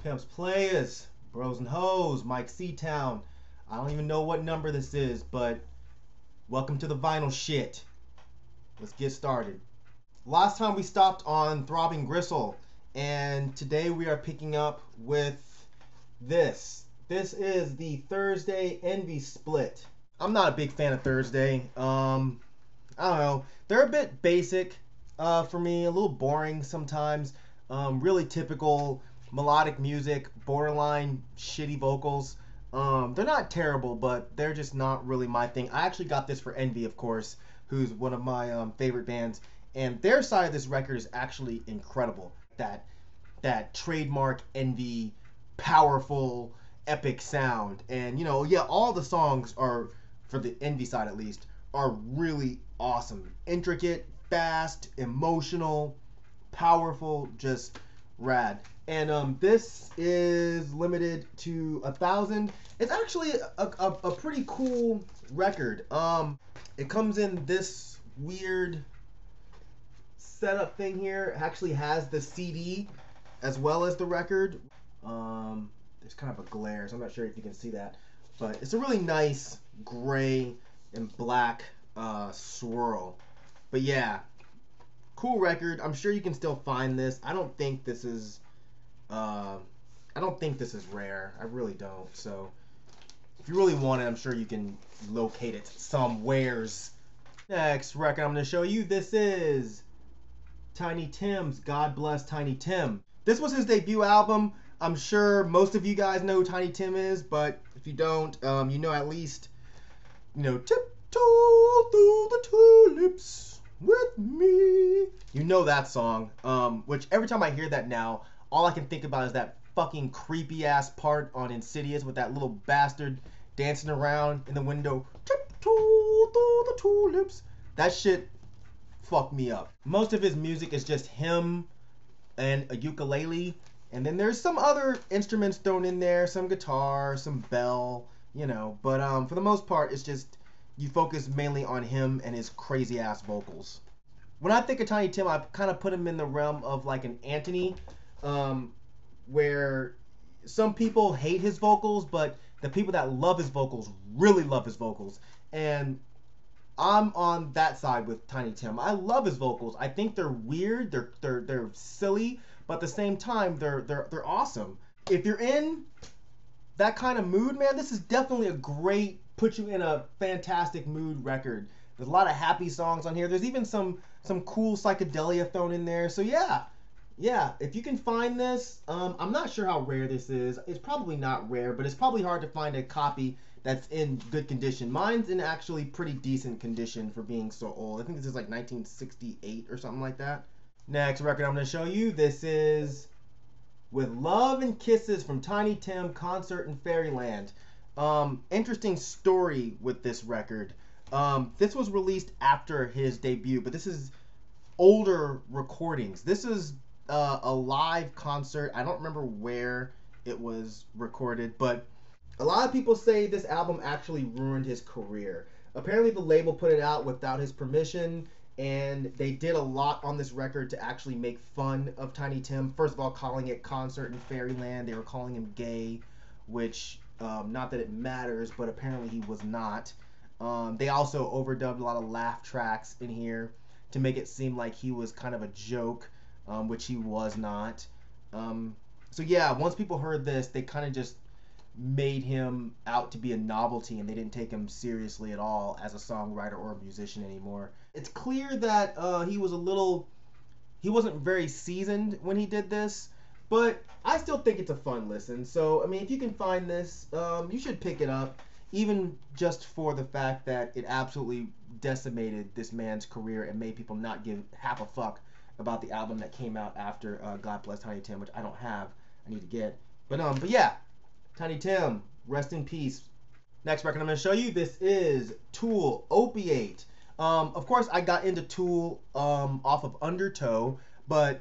Pimps, players, bros and hoes, Mike C-Town. I don't even know what number this is, but welcome to the vinyl shit. Let's get started. Last time we stopped on Throbbing Gristle, and today we are picking up with this. This is the Thursday Envy split. I'm not a big fan of Thursday. I don't know. They're a bit basic for me, a little boring sometimes. Really typical melodic music, borderline shitty vocals. They're not terrible, but they're just not really my thing. I actually got this for Envy, of course, who's one of my favorite bands, and their side of this record is actually incredible. That trademark Envy, powerful, epic sound, and all the songs are, for the Envy side at least, are really awesome, intricate, fast, emotional, powerful, just rad. And this is limited to 1,000. It's actually a pretty cool record. It comes in this weird setup thing here. It actually has the CD as well as the record. There's kind of a glare, so I'm not sure if you can see that, but it's a really nice gray and black swirl. But yeah, cool record. I'm sure you can still find this. I don't think this is rare. I really don't. So if you really want it, I'm sure you can locate it somewheres. Next record I'm going to show you, this is Tiny Tim's God Bless Tiny Tim. This was his debut album. I'm sure most of you guys know who Tiny Tim is, but if you don't, you know at least, Tiptoe Through the Tulips with me. You know that song, which every time I hear that now, all I can think about is that fucking creepy ass part on Insidious with that little bastard dancing around in the window. Tiptoe through the tulips. That shit fucked me up. Most of his music is just him and a ukulele, and then there's some other instruments thrown in there, some guitar, some bell, but for the most part, it's just you focus mainly on him and his crazy ass vocals. When I think of Tiny Tim, I kind of put him in the realm of like an Anthony, where some people hate his vocals, but the people that love his vocals really love his vocals. And I'm on that side with Tiny Tim. I love his vocals. I think they're weird, they're silly, but at the same time they're awesome. If you're in that kind of mood, man, this is definitely a great, put you in a fantastic mood record. There's a lot of happy songs on here. There's even some cool psychedelia thrown in there. So yeah, if you can find this, I'm not sure how rare this is. It's probably not rare, but it's probably hard to find a copy that's in good condition. Mine's in actually pretty decent condition for being so old. I think this is like 1968 or something like that. Next record I'm going to show you, this is With Love and Kisses from Tiny Tim Concert in Fairyland. Interesting story with this record. This was released after his debut, but this is older recordings. This is a live concert. I don't remember where it was recorded, but a lot of people say this album actually ruined his career. Apparently the label put it out without his permission, and they did a lot on this record to actually make fun of Tiny Tim. First of all, calling it Concert in Fairyland. They were calling him gay, which, not that it matters, but apparently he was not. They also overdubbed a lot of laugh tracks in here to make it seem like he was kind of a joke, which he was not. So yeah, once people heard this, they kind of just made him out to be a novelty, and they didn't take him seriously at all as a songwriter or a musician anymore. It's clear that he wasn't very seasoned when he did this, but I still think it's a fun listen. So, I mean, if you can find this, you should pick it up, even just for the fact that it absolutely decimated this man's career and made people not give half a fuck about the album that came out after God Bless Tiny Tim, which I don't have. I need to get. But yeah, Tiny Tim, rest in peace. Next record I'm going to show you, this is Tool, Opiate. Of course, I got into Tool off of Undertow, but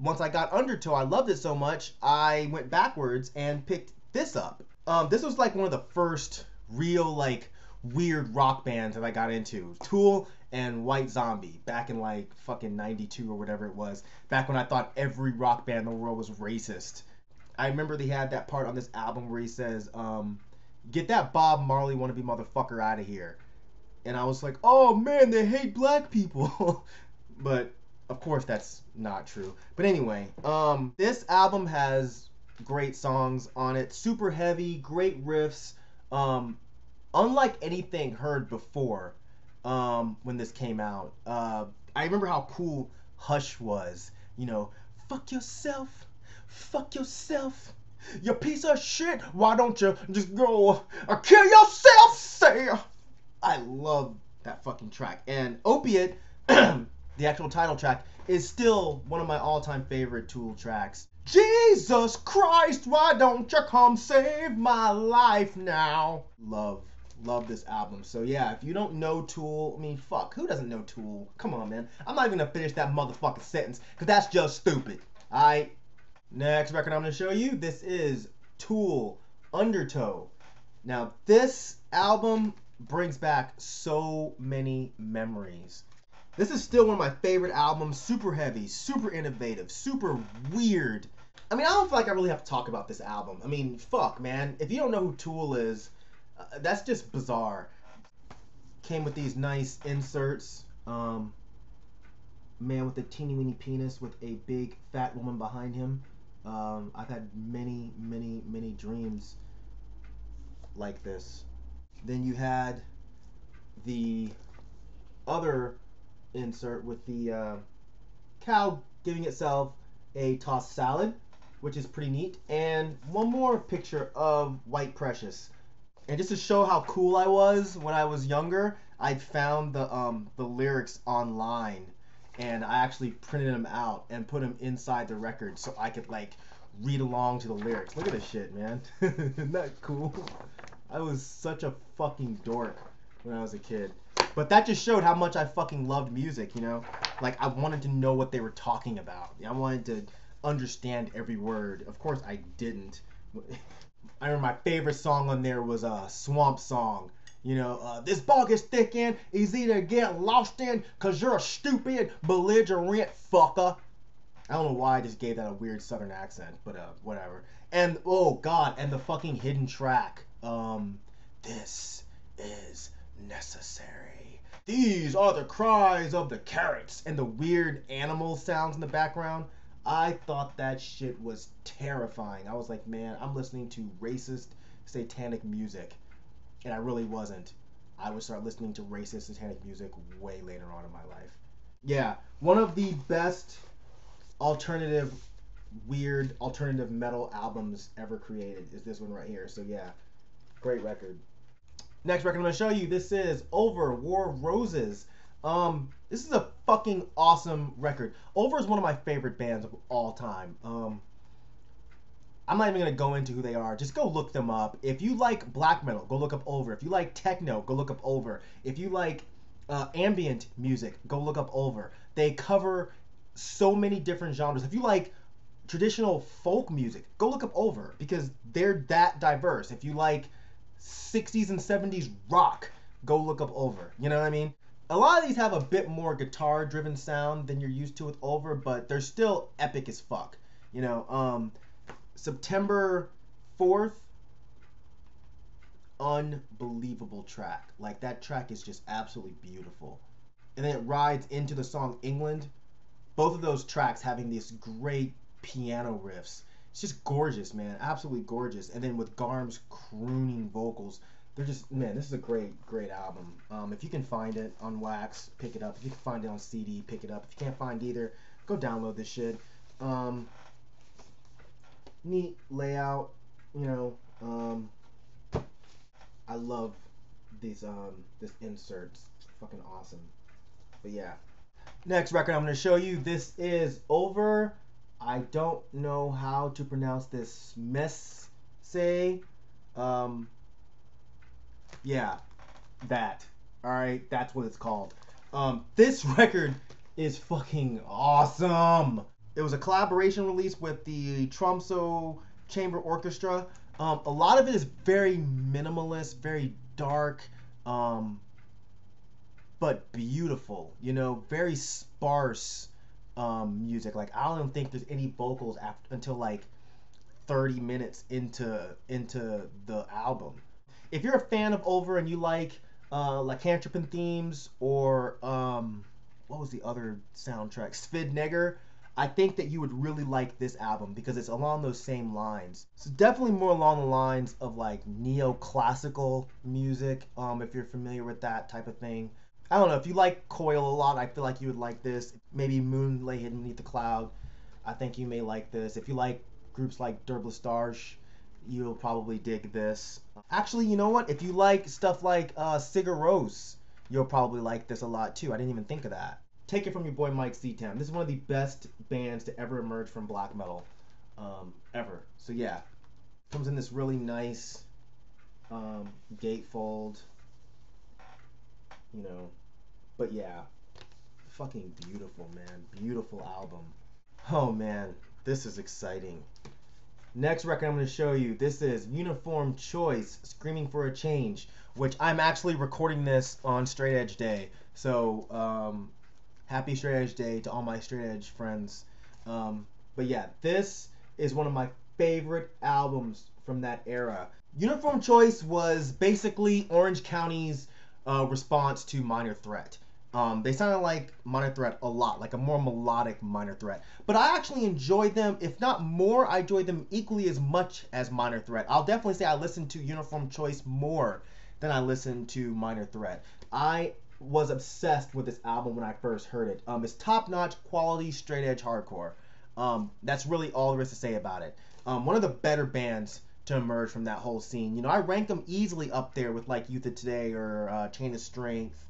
once I got Undertow, I loved it so much, I went backwards and picked this up. This was like one of the first real, like, weird rock bands that I got into. Tool and White Zombie, back in like fucking 92 or whatever it was. Back when I thought every rock band in the world was racist. I remember they had that part on this album where he says, "Get that Bob Marley wannabe motherfucker out of here." And I was like, "Oh man, they hate black people." But of course that's not true. But anyway, this album has great songs on it, super heavy, great riffs, unlike anything heard before. When this came out, I remember how cool Hush was. You know, fuck yourself, you piece of shit. Why don't you just go kill yourself? Say, I love that fucking track. And Opiate, the actual title track, is still one of my all-time favorite Tool tracks. Jesus Christ, why don't you come save my life now? Love this album. So yeah, if you don't know Tool, I mean, fuck, who doesn't know Tool? Come on, man. I'm not even gonna finish that motherfucking sentence, because that's just stupid. Alright, next record I'm gonna show you, this is Tool, Undertow. Now, this album brings back so many memories. This is still one of my favorite albums, super heavy, super innovative, super weird. I mean, I don't feel like I really have to talk about this album. I mean, fuck, man. If you don't know who Tool is, that's just bizarre. Came with these nice inserts. Man with a teeny weeny penis with a big fat woman behind him. I've had many dreams like this. Then you had the other insert with the cow giving itself a tossed salad, which is pretty neat. And one more picture of White Precious. And just to show how cool I was when I was younger, I found the lyrics online, and I actually printed them out and put them inside the record so I could like read along to the lyrics. Look at this shit, man. Isn't that cool? I was such a fucking dork when I was a kid. But that just showed how much I fucking loved music, you know? Like, I wanted to know what they were talking about. I wanted to understand every word. Of course, I didn't. I remember my favorite song on there was a Swamp Song. You know, this bog is thick and easy to get lost in because you're a stupid, belligerent fucker. I don't know why I just gave that a weird southern accent, but whatever. And, oh god, and the fucking hidden track. This is necessary. These are the cries of the carrots, and the weird animal sounds in the background. I thought that shit was terrifying. I was like, man, I'm listening to racist, satanic music. And I really wasn't. I would start listening to racist, satanic music way later on in my life. Yeah, one of the best weird alternative metal albums ever created is this one right here. So yeah, great record. Next record I'm going to show you, this is Ulver War of Roses. This is a fucking awesome record. Ulver is one of my favorite bands of all time. I'm not even going to go into who they are. Just go look them up. If you like black metal, go look up Ulver. If you like techno, go look up Ulver. If you like ambient music, go look up Ulver. They cover so many different genres. If you like traditional folk music, go look up Ulver because they're that diverse. If you like 60s and 70s rock, go look up Ulver. You know what I mean? A lot of these have a bit more guitar-driven sound than you're used to with Ulver, but they're still epic as fuck. You know, September 4th, unbelievable track. Like, that track is just absolutely beautiful. And then it rides into the song England. Both of those tracks having these great piano riffs. It's just gorgeous, man. Absolutely gorgeous. And then with Garm's crooning vocals, they're just, man, this is a great album. If you can find it on wax, pick it up. If you can find it on CD, pick it up. If you can't find either, go download this shit. Neat layout, you know. I love these this inserts. Fucking awesome. But yeah. Next record I'm going to show you, this is Ulver. I don't know how to pronounce this. Messe. Yeah, that. Alright, that's what it's called. This record is fucking awesome. It was a collaboration release with the Tromsø Chamber Orchestra. A lot of it is very minimalist, very dark, but beautiful. You know, very sparse music. Like, I don't even think there's any vocals until like 30 minutes into the album. If you're a fan of Ulver and you like Lycanthropin themes or what was the other soundtrack? Svidnegger. I think that you would really like this album because it's along those same lines. So definitely more along the lines of like neoclassical music, if you're familiar with that type of thing. I don't know, if you like Coil a lot, I feel like you would like this. Maybe Moon Lay Hidden Beneath the Cloud, I think you may like this. If you like groups like Derble Starsh, you'll probably dig this. Actually, you know what? If you like stuff like Sigur Rós, you'll probably like this a lot too. I didn't even think of that. Take it from your boy Myke C-Tam. This is one of the best bands to ever emerge from black metal, ever. So yeah, comes in this really nice gatefold, you know. But yeah, fucking beautiful, man. Beautiful album. Oh man, this is exciting. Next record I'm going to show you, this is Uniform Choice, Screaming for a Change, which I'm actually recording this on Straight Edge Day. So, happy Straight Edge Day to all my Straight Edge friends. But yeah, this is one of my favorite albums from that era. Uniform Choice was basically Orange County's response to Minor Threat. They sounded like Minor Threat a lot, like a more melodic Minor Threat. But I actually enjoyed them, if not more, I enjoyed them equally as much as Minor Threat. I'll definitely say I listened to Uniform Choice more than I listened to Minor Threat. I was obsessed with this album when I first heard it. It's top-notch quality straight edge hardcore. That's really all there is to say about it. One of the better bands to emerge from that whole scene. You know, I rank them easily up there with like Youth of Today or Chain of Strength,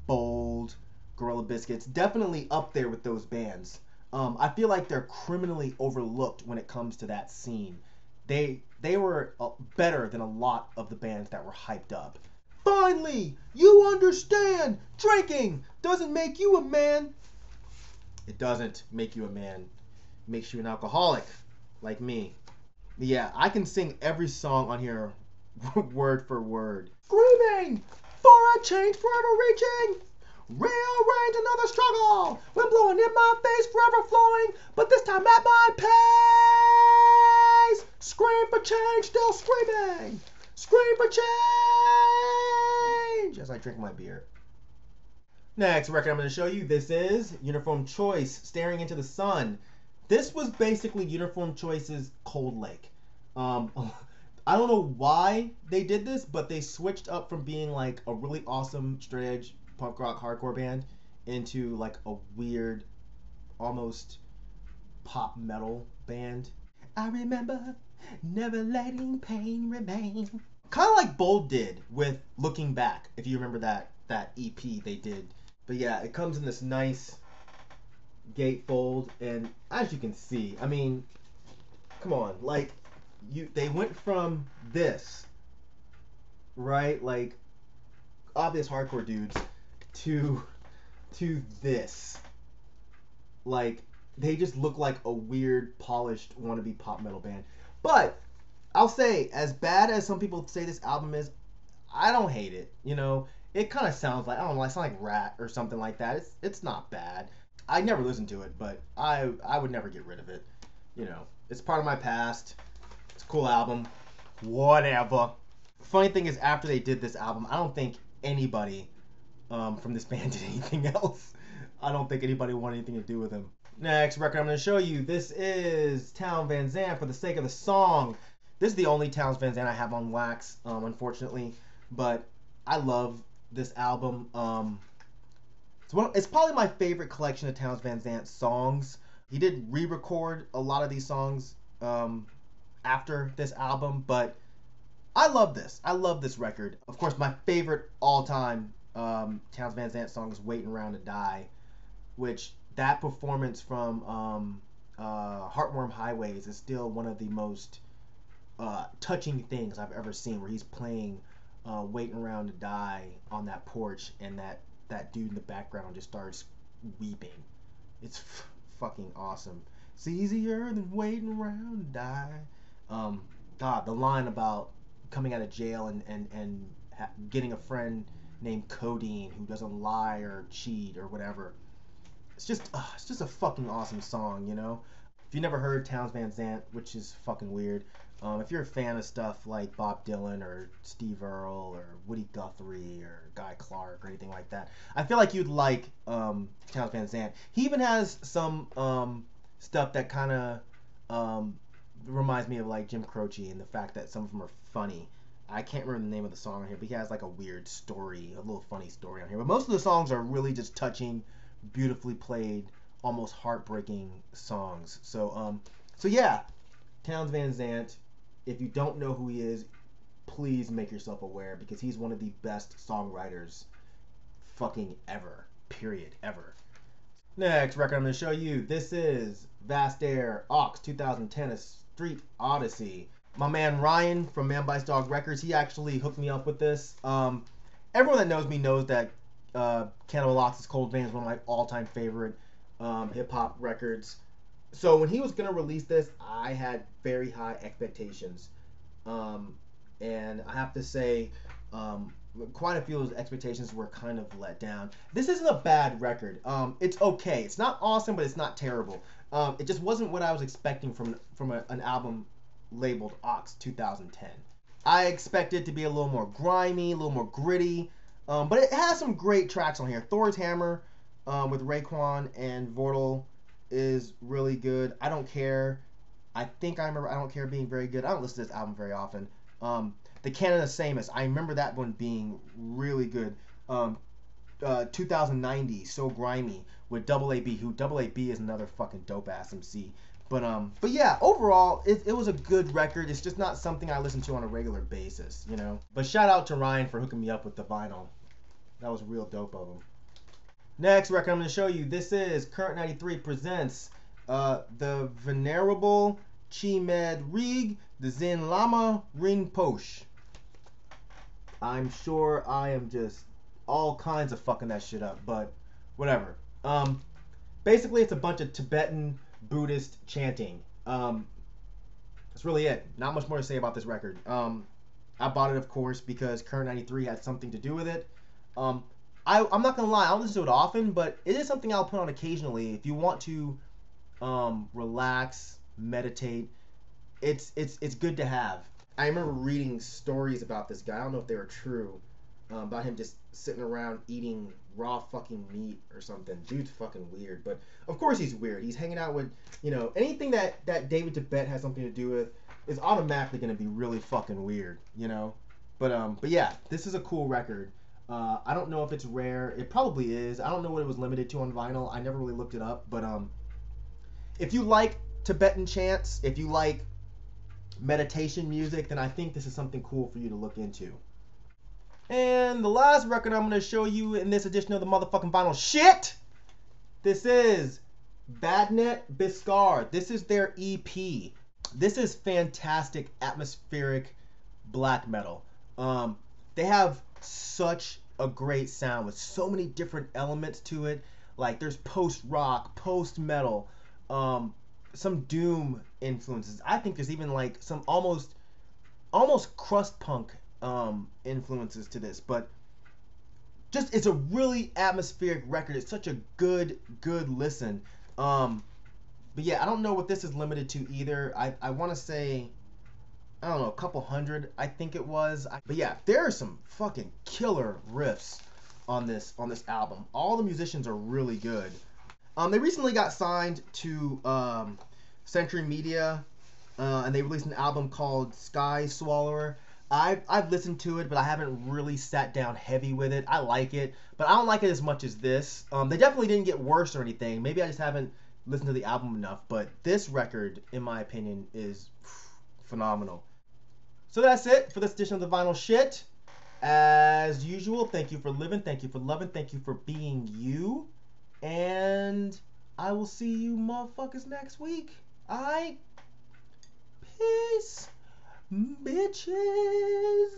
Bold, Gorilla Biscuits. Definitely up there with those bands. I feel like they're criminally overlooked when it comes to that scene. They were better than a lot of the bands that were hyped up. Finally, you understand. Drinking doesn't make you a man. It doesn't make you a man. It makes you an alcoholic, like me. Yeah, I can sing every song on here word for word. Screaming for a change, forever reaching. Rearrange another struggle. Wind blowing in my face, forever flowing, but this time at my pace. Scream for change, still screaming. Scream for change as I drink my beer. Next record I'm going to show you, this is Uniform Choice, Staring into the Sun. This was basically Uniform Choice's Cold Lake. I don't know why they did this, but they switched up from being like a really awesome straight edge punk rock hardcore band into like a weird, almost pop metal band. I remember never letting pain remain. Kind of like Bold did with Looking Back, if you remember that EP they did. But yeah, it comes in this nice gatefold, and as you can see, I mean, come on, like they went from this, right, like obvious hardcore dudes, to this. Like they just look like a weird, polished wannabe pop metal band. But I'll say, as bad as some people say this album is, I don't hate it. You know, it kind of sounds like, I don't know, it sounds like Rat or something like that. It's not bad. I never listened to it, but I would never get rid of it. You know, it's part of my past. It's a cool album. Whatever. Funny thing is, after they did this album, I don't think anybody from this band did anything else. I don't think anybody wanted anything to do with him. Next record I'm going to show you, this is Townes Van Zandt, For the Sake of the Song. This is the only Townes Van Zandt I have on wax, unfortunately, but I love this album. It's probably my favorite collection of Townes Van Zandt songs. He did re-record a lot of these songs after this album, but I love this. I love this record. Of course, my favorite all-time Townes Van Zandt song is Waiting Around to Die, which that performance from Heartworm Highways is still one of the most touching things I've ever seen, where he's playing Waiting Around to Die on that porch, and that dude in the background just starts weeping. It's fucking awesome. It's easier than waiting around to die. God, the line about coming out of jail and getting a friend named Codeine who doesn't lie or cheat or whatever. It's just a fucking awesome song, you know? If you never heard Townes Van Zandt, which is fucking weird, if you're a fan of stuff like Bob Dylan or Steve Earle or Woody Guthrie or Guy Clark or anything like that, I feel like you'd like Townes Van Zandt. He even has some stuff that kind of reminds me of like Jim Croce, and the fact that some of them are funny. I can't remember the name of the song on here, but he has like a weird story, a little funny story on here. But most of the songs are really just touching, beautifully played, almost heartbreaking songs. So yeah, Townes Van Zandt. If you don't know who he is, please make yourself aware, because he's one of the best songwriters fucking ever. Period. Ever. Next record I'm going to show you. This is Aire Ox 2010, A Street Odyssey. My man Ryan from Man Bites Dog Records, he actually hooked me up with this. Everyone that knows me knows that Cannibal Ox's Cold Vein is one of my all-time favorite hip-hop records. So when he was going to release this, I had very high expectations. And I have to say, quite a few of those expectations were kind of let down. This isn't a bad record. It's okay. It's not awesome, but it's not terrible. It just wasn't what I was expecting from an album labeled Ox 2010. I expected it to be a little more grimy, a little more gritty, but it has some great tracks on here. Thor's Hammer with Raekwon and Vortal is really good. I Don't Care. I think I remember I Don't Care being very good. I don't listen to this album very often. The Canada Samus, I remember that one being really good. 2090, So Grimy with Double AB, who Double AB is another fucking dope ass MC. But yeah, overall, it was a good record. It's just not something I listen to on a regular basis, you know. But shout out to Ryan for hooking me up with the vinyl. That was real dope of him. Next record I'm going to show you. This is Current 93 presents the Venerable Chi.Med Rig, the Dzin Lama Rinpoche. I'm sure I am just all kinds of fucking that shit up, but whatever. Basically, it's a bunch of Tibetan Buddhist chanting. That's really it. Not much more to say about this record. I bought it, of course, because Current 93 had something to do with it. I'm not gonna lie, I don't listen to it often, but it is something I'll put on occasionally. If you want to relax, meditate, it's good to have. I remember reading stories about this guy. I don't know if they were true, about him just sitting around eating raw fucking meat or something. Dude's fucking weird, but of course he's weird. He's hanging out with, you know, anything that David Tibet has something to do with is automatically gonna be really fucking weird, you know. But yeah, this is a cool record. I don't know if it's rare. It probably is. I don't know what it was limited to on vinyl. I never really looked it up. But if you like Tibetan chants, if you like meditation music, then I think this is something cool for you to look into. And the last record I'm going to show you in this edition of the motherfucking vinyl shit, this is Vattnet Viskar. This is their EP. This is fantastic atmospheric black metal. They have such a great sound with so many different elements to it. Like there's post-rock, post-metal, some doom influences. I think there's even like some almost crust punk influences to this. But just, it's a really atmospheric record. It's such a good listen. But yeah, I don't know what this is limited to either. I want to say, I don't know, a couple hundred, I think it was. But yeah, there are some fucking killer riffs on this album. All the musicians are really good. They recently got signed to Century Media, and they released an album called Sky Swallower. I've listened to it, but I haven't really sat down heavy with it. I like it, but I don't like it as much as this. They definitely didn't get worse or anything. Maybe I just haven't listened to the album enough, but this record, in my opinion, is phenomenal. So that's it for this edition of the Vinyl Shit. As usual, thank you for living, thank you for loving, thank you for being you, and I will see you motherfuckers next week. Alright? Peace, bitches.